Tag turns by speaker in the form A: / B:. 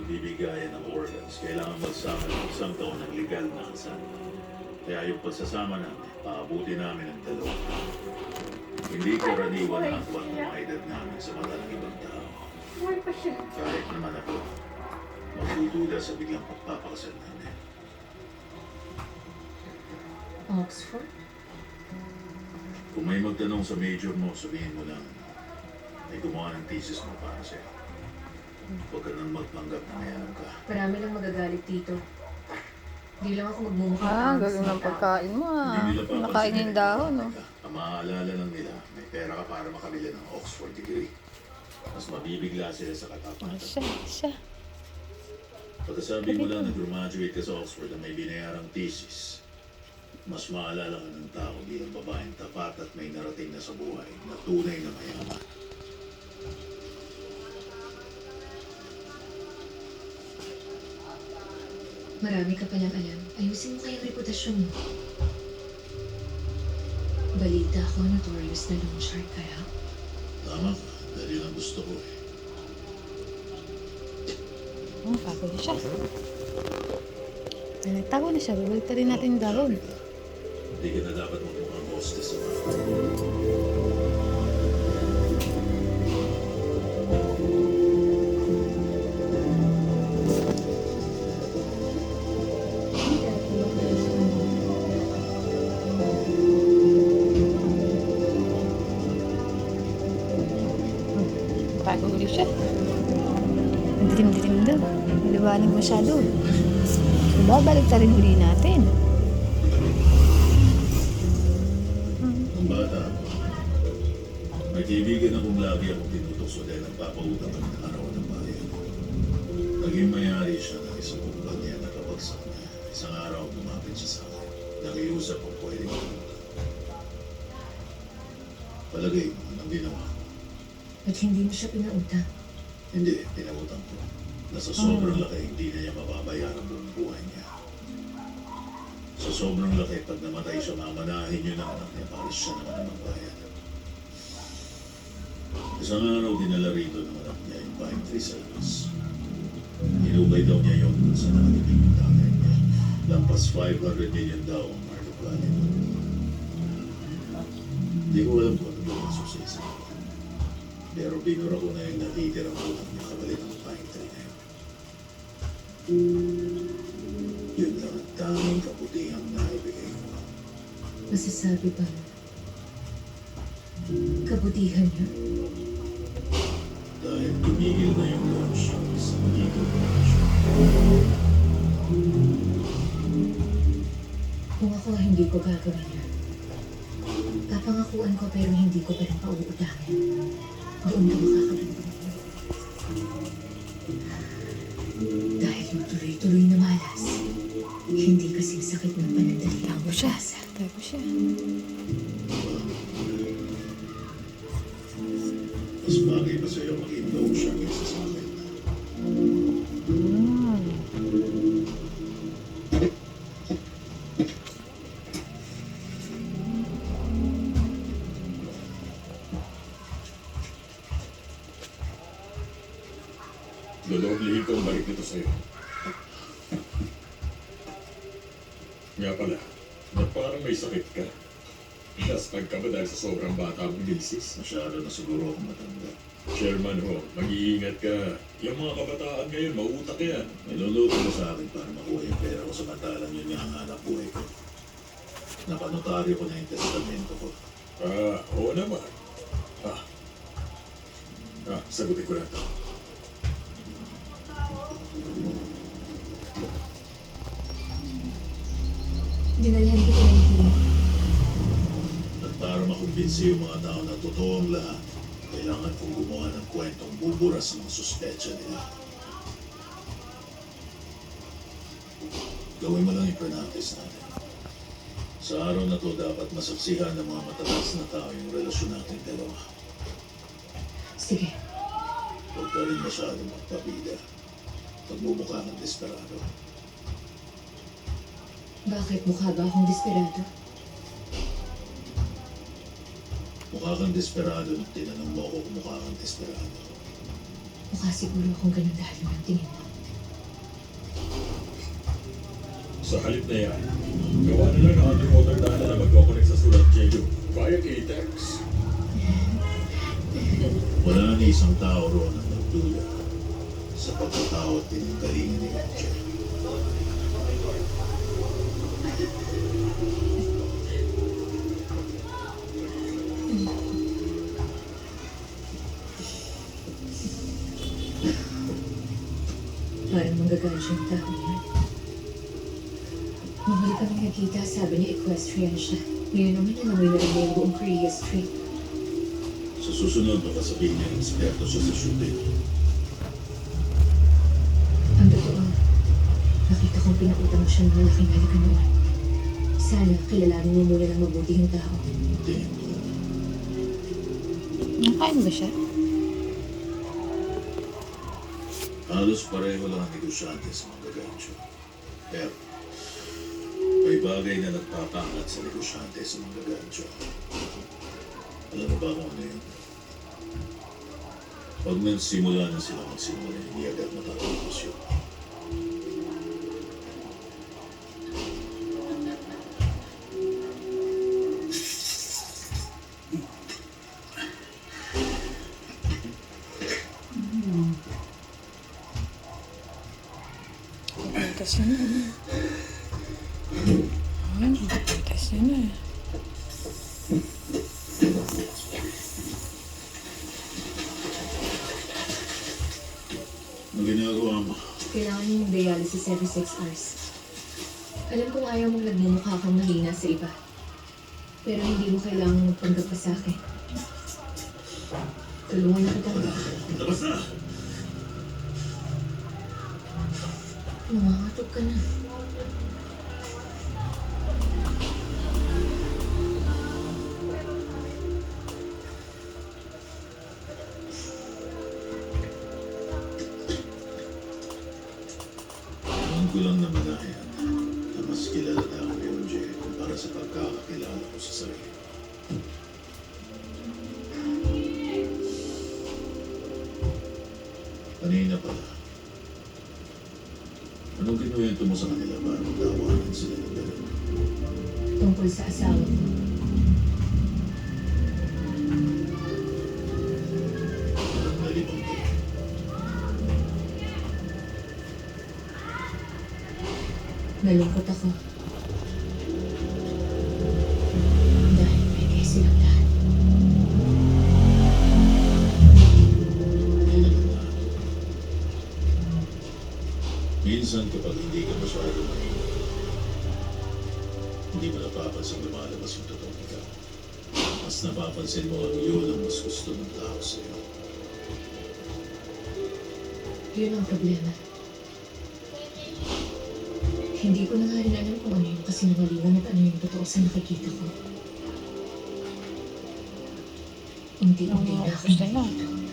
A: pagbibigayan ng organs, kailangan magsama ng isang taon ng legal na kasal. Kaya yung pagsasama namin, paabuti namin ang dalawa. Hindi karaniwan ang akwat ng mga edad namin sa mata ng ibang tao.
B: Buhay pa siya.
A: Kahit naman ako, magdududa sa biglang pagpapakasal namin.
B: Oxford?
A: Kung may magtanong sa major mo, sabihin mo lang, may gumawa ng thesis mo para sa'yo. Huwag ka nang magpanggap na mayaman ka.
B: Marami lang magagalit dito. Hindi lang ako magmumukhang
C: Ah,
B: angas
C: galing
B: na
C: ng
B: tao.
C: pagkain mo ah.
A: Hindi nila papansin
C: Nakain
A: na
C: yung dahon, no?
A: Ang maaalala lang nila, may pera ka para makabili ng Oxford degree. Mas mabibigla sila sa
C: Ah,
A: katapatan.
C: siya.
A: Pagkasabi mo lang na graduate ka sa Oxford na may binayarang thesis, mas maalala ka ng tao bilang babaeng tapat at may narating na sa buhay na tunay na mayaman.
B: Marami ka palang alam. Ayusin mo kayang reputasyon mo. Balita ko, notorious na loan shark ka raw.
A: Tama ka, dahil yun ang gusto ko eh.
C: Oh, bago na siya. Ay, nagtago na siya. Babalik rin natin yung dahon.
A: Hindi ka na dapat magmukhang hostess sa mga.
C: Bago ulit siya. Ang dilim-dilim daw. Maliwanag masyado. So, babalik na rin uli natin.
A: Ang bata ako, may kaibigan akong lagi akong tinutukso dahil nagpapautang kami ng araw ng bayan. Naging mayari siya ng isang kumpanya na kapagsak niya. Isang araw lumapit siya sa akin. Nakiusap kung pwedeng tumulong. Palagay mo, anong ginawa ko?
B: At hindi mo siya pinautang.
A: Hindi, pinautang ko. Nasa sobrang laki, hindi na niya mababayaran buong buhay niya. Sa sobrang laki, pag namatay siya, mamanahin yun ang anak niya para siya naman ang magbayad. Isang araw, dinala rito ng anak niya yung pine tree sa labas. Hinukay daw niya yun sa nakalibing yung tatay niya. Lampas 500 million daw ang market value. Hindi ko alam kung ano ba ang susi. Pero binura ko na yung natitirang utang niya kapalit ng pine tree na yun. Yun lang ang daming kabutihang naibigay ko.
B: Masasabi ba kabutihan niya?
A: Dahil tumigil na yung loan sharks, hindi ko na siya.
B: Kung ako hindi ko gagawin yan. Papangakuan ko pero hindi ko pa rin pauutangin. Doon ka makakalimutan. Dahil yung tuloy-tuloy na malas, hindi kasing sakit ng panandali ang
C: Bago siya.
B: pag-asa.
C: Bago siya.
A: Mas bagay pa sa'yo maging loan shark kaysa sa akin.
D: Loloblihin ko ang balik nito sa'yo. Nga pala, ba't parang may sakit ka? Nasag ka ba dahil sa sobrang bata mong misis?
A: Masyado na siguro akong matanda.
D: Chairman ho, mag-iingat ka. Yung mga kabataan ngayon, mauutak yan.
A: Niluluto mo sa akin para makuha yung pera ko samantalang yun yung hanap buhay ko. Napanotaryo ko na yung testamento ko.
D: Oo naman. Sagutin ko na ito.
B: Dinalhan ko ng hindi.
A: At para makumbinsi yung mga tao na totoo ang lahat, kailangan kong gumawa ng kwentong bubura sa mga suspecha nila. Gawin mo lang yung practice natin. Sa araw na to, dapat masaksihan ng mga matatas na tao yung relasyon natin dalawa.
B: Sige,
A: Huwag ka rin masyadong magpabida. Pagmumukha ng desperado.
B: bakit mukha ba akong desperado?
A: Mukha kang desperado nung tinanong mo ako kung mukha kang desperado.
B: Mukha siguro akong ganun dahil ng tingin mo.
D: Sa halip na yan, gawa na lang ng underwater data na magkoconnect sa sulat Jeju via K-Tex.
A: Wala ni isang tao roon ang nagduda sa pagkatao at pinanggalingan ni Roger.
B: Parang manggagaling siyang tao niya. Nung huli kami nakita, sabi niya equestrian siya. Ngayon naman nalangoy na rin niya yung buong Korea Street.
A: Sa susunod, baka sabihin niya eksperto siya sa shooting.
B: Ang totoo, nakita kong pinautang mo siya ng malaking halaga noon. Sana kilalanin mo muna ng mabuti yung tao.
A: Tingin ko.
C: Nakain ba siya?
A: Halos pareho lang ang negosyante sa mga gancho. Pero, may bagay na nagpapangat sa negosyante sa mga gancho. Alam mo ba kung ano yun? Pag nagsimula na sila magsimula, hindi agad matatapos yun.
C: Butas na na. Ayan, butas na na.
A: Ang ginagawa mo,
B: Kailangan niyo yung dialysis every 6 hours. Alam kong ayaw mong nagmumukha kang mahina sa iba. Pero hindi mo kailangang magpanggap pa sa akin. Tulungan na kita.
A: labas na!
B: Nangangatog ka na.
A: Alam ko lang naman na yan, na mas kilala na ako ni Roger kumpara sa pagkakakilala ko sa sarili. Kanina pala, anong kinuwento mo sa kanila para magtawanan sila ng gano'n?
B: Tungkol sa asawa ko.
A: Parang nalibang ko.
B: Nalungkot ako. Dahil may kaya silang lahat.
A: Hindi naman na. Minsan kapag hindi ka masyado mahina, hindi mo napapansin lumalabas yung totoong ikaw. Mas napapansin mo ang yun ang mas gusto ng tao sa'yo.
B: Yun ang problema. Hindi ko na nga rin alam kung ano yung kasinungalingan at ano yung totoo sa nakikita ko. Unti-unti na
C: Ang
B: ako
C: gusto na.
B: nakikita.